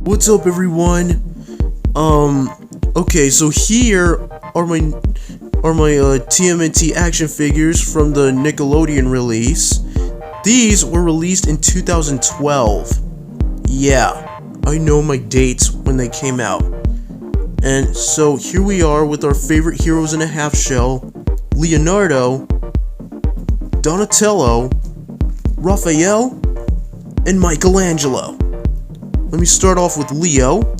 What's up, everyone? Okay, so here are my TMNT action figures from the Nickelodeon release. These were released in 2012. Yeah, I know my dates when they came out. And so here we are with our favorite heroes in a half shell: Leonardo, Donatello, Raphael, and Michelangelo. Let me start off with Leo.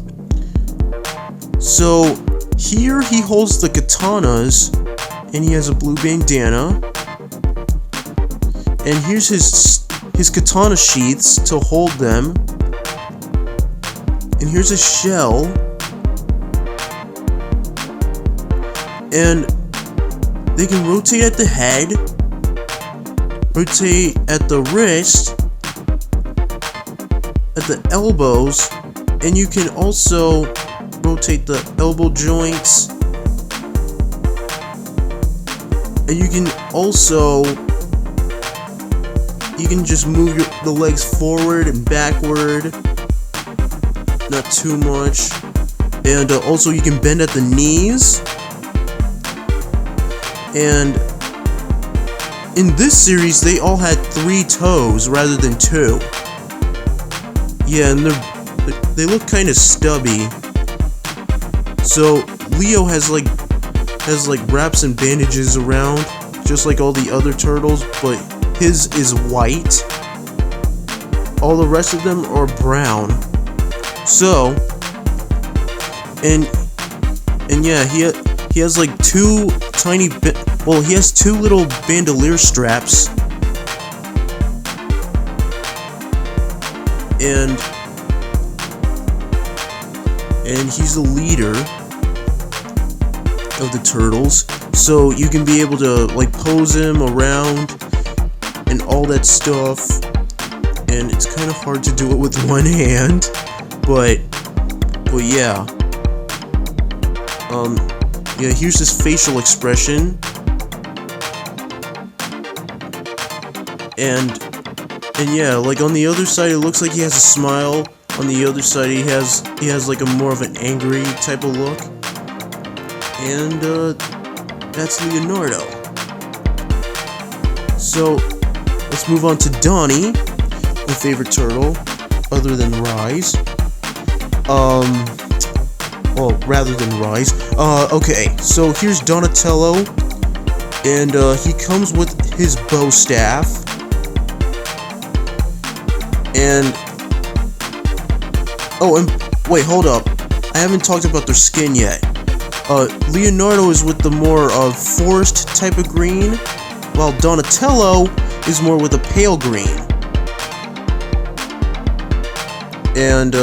So here he holds the katanas, and he has a blue bandana. And here's his katana sheaths to hold them. And here's a shell. And they can rotate at the head, rotate at the wrist, at the elbows, and you can also rotate the elbow joints, and you can just move the legs forward and backward, not too much, and also you can bend at the knees. And in this series they all had 3 toes rather than 2. Yeah, and they look kind of stubby. So Leo has like wraps and bandages around, just like all the other turtles, but his is white. All the rest of them are brown. So, and yeah, he has like 2 tiny he has 2 little bandolier straps. And he's the leader of the turtles, so you can be able to like pose him around and all that stuff. And it's kind of hard to do it with one hand, but yeah. Yeah, here's his facial expression. And yeah, like on the other side it looks like he has a smile. On the other side he has like a more of an angry type of look. And that's Leonardo. So let's move on to Donnie, my favorite turtle, other than Rise. Well, rather than Rise. Okay, so here's Donatello, and he comes with his bow staff. And wait, hold up. I haven't talked about their skin yet. Leonardo is with the more forest type of green, while Donatello is more with a pale green. And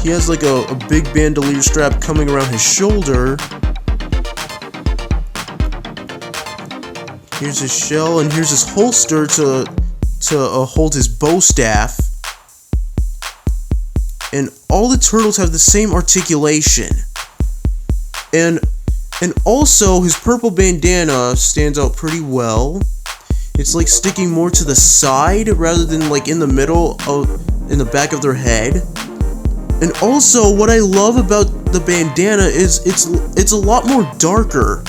he has like a big bandolier strap coming around his shoulder. Here's his shell, and here's his holster to hold his bow staff. And all the turtles have the same articulation. And also his purple bandana stands out pretty well. It's like sticking more to the side rather than like in the middle in the back of their head. And also what I love about the bandana is it's a lot more darker.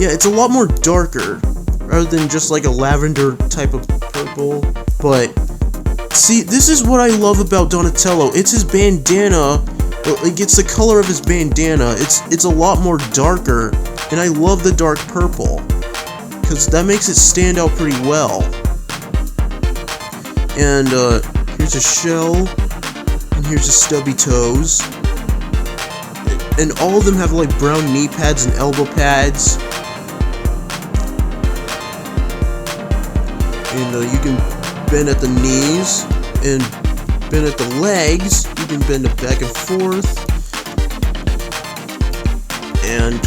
Yeah, it's a lot more darker rather than just like a lavender type of purple. But see, this is what I love about Donatello. It's his bandana. Like, it's the color of his bandana. It's a lot more darker, and I love the dark purple because that makes it stand out pretty well. And here's a shell, and here's his stubby toes, and all of them have like brown knee pads and elbow pads. And you can bend at the knees and bend at the legs. You can bend it back and forth. And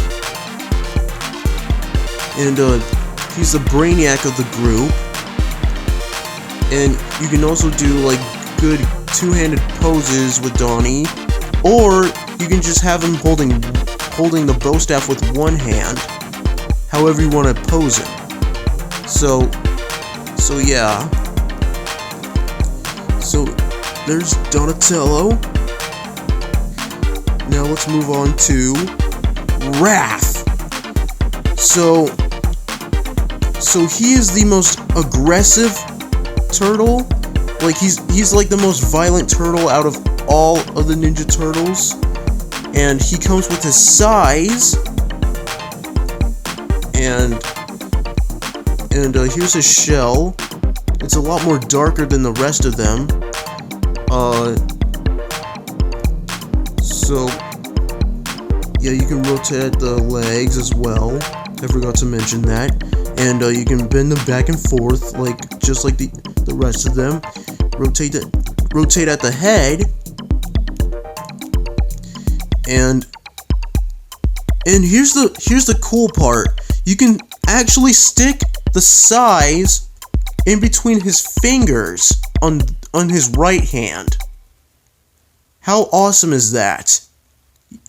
he's the brainiac of the group. And you can also do like good 2-handed poses with Donnie, or you can just have him holding the bow staff with one hand, however you want to pose him. So yeah. So there's Donatello. let's move on to Raph. So he is the most aggressive turtle. Like he's like the most violent turtle out of all of the Ninja Turtles, and he comes with his size. And here's his shell. It's a lot more darker than the rest of them. So yeah, you can rotate the legs as well. I forgot to mention that. And you can bend them back and forth, like just like the rest of them. Rotate at the head. And here's the cool part. You can actually stick the size in between his fingers on his right hand. How awesome is that?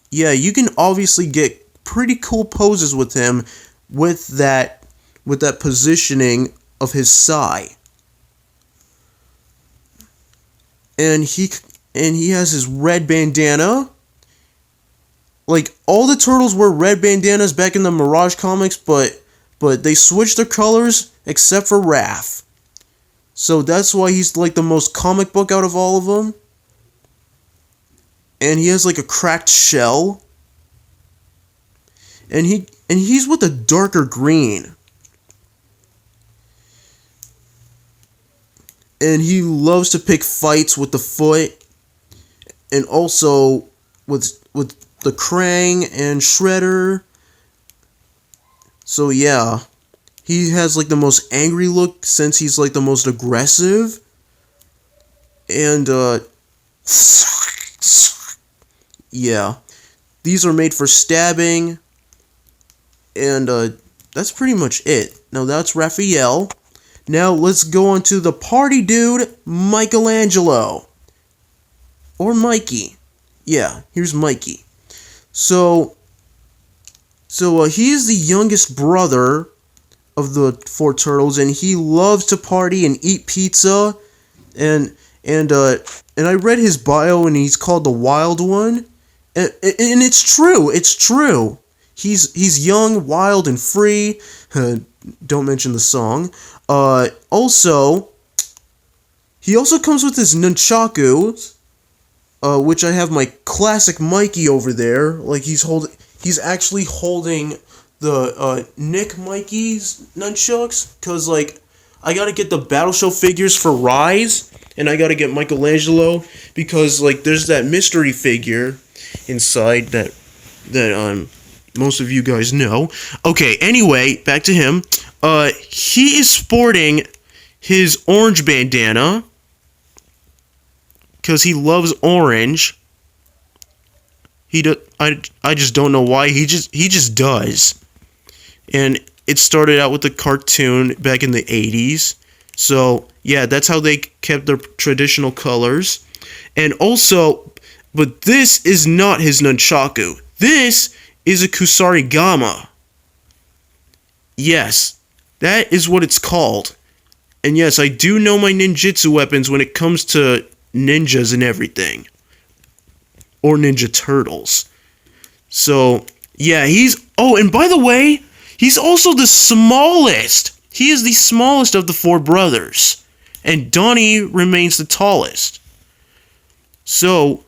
Yeah, you can obviously get pretty cool poses with him with that positioning of his sai. And he has his red bandana. Like, all the turtles wear red bandanas back in the Mirage comics, but they switched their colors except for Raph. So that's why he's like the most comic book out of all of them. And he has like a cracked shell. And he's with a darker green. And he loves to pick fights with the foot. And also with the Krang and Shredder. So yeah, he has like the most angry look since he's like the most aggressive. And yeah, these are made for stabbing. And that's pretty much it. Now that's Raphael. Now let's go on to the party dude, Michelangelo. Or Mikey. Yeah, here's Mikey. So he is the youngest brother of the four turtles, and he loves to party and eat pizza. And I read his bio, and he's called the Wild One. And it's true. It's true. He's young, wild, and free. Don't mention the song. Also, he also comes with his nunchaku, which I have my classic Mikey over there. Like he's actually holding the Nick Mikey's nunchucks, cause like I gotta get the Battle Show figures for Rise, and I gotta get Michelangelo because like there's that mystery figure inside that most of you guys know. Okay, anyway, back to him. He is sporting his orange bandana because he loves orange. I just don't know why. He just does. And it started out with the cartoon back in the 80s. So, yeah, that's how they kept their traditional colors. And also, but this is not his nunchaku. This is a kusarigama. Yes, that is what it's called. And yes, I do know my ninjutsu weapons when it comes to ninjas and everything. Or Ninja Turtles. So, yeah, oh, and by the way, he's also the smallest. He is the smallest of the four brothers. And Donnie remains the tallest. So,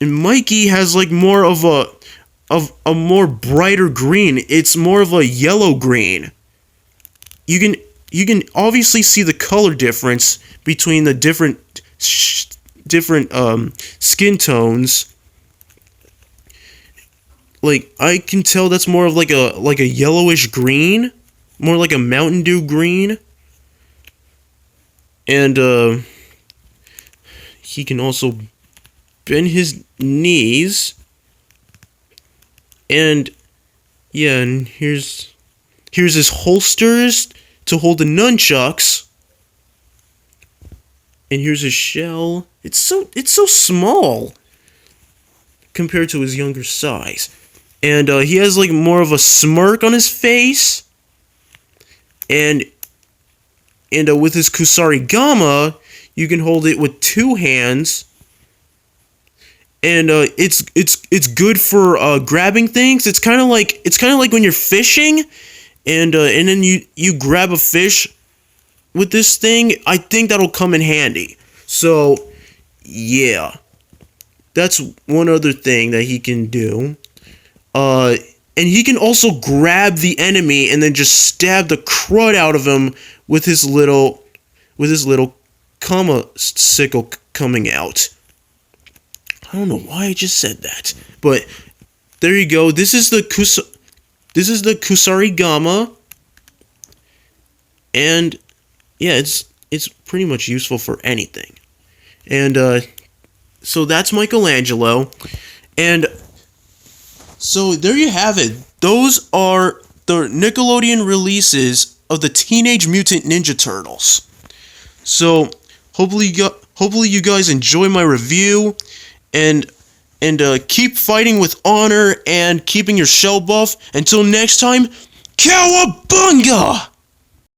and Mikey has like more of a more brighter green. It's more of a yellow green. You can obviously see the color difference between the different skin tones. Like I can tell that's more of like a yellowish green, more like a Mountain Dew green. And he can also bend his knees. And yeah, and here's his holsters to hold the nunchucks. And here's his shell. It's so small compared to his younger size. And he has like more of a smirk on his face. And with his kusarigama, you can hold it with two hands. and it's good for grabbing things. It's kind of like when you're fishing, and then you grab a fish with this thing. I think that'll come in handy. So yeah, that's one other thing that he can do. And he can also grab the enemy and then just stab the crud out of him with his little comma sickle coming out. I don't know why I just said that, but there you go. This is the Kusarigama, and yeah, it's pretty much useful for anything. And so that's Michelangelo, and so there you have it. Those are the Nickelodeon releases of the Teenage Mutant Ninja Turtles. So hopefully you guys enjoy my review, and keep fighting with honor and keeping your shell buff. Until next time, cowabunga!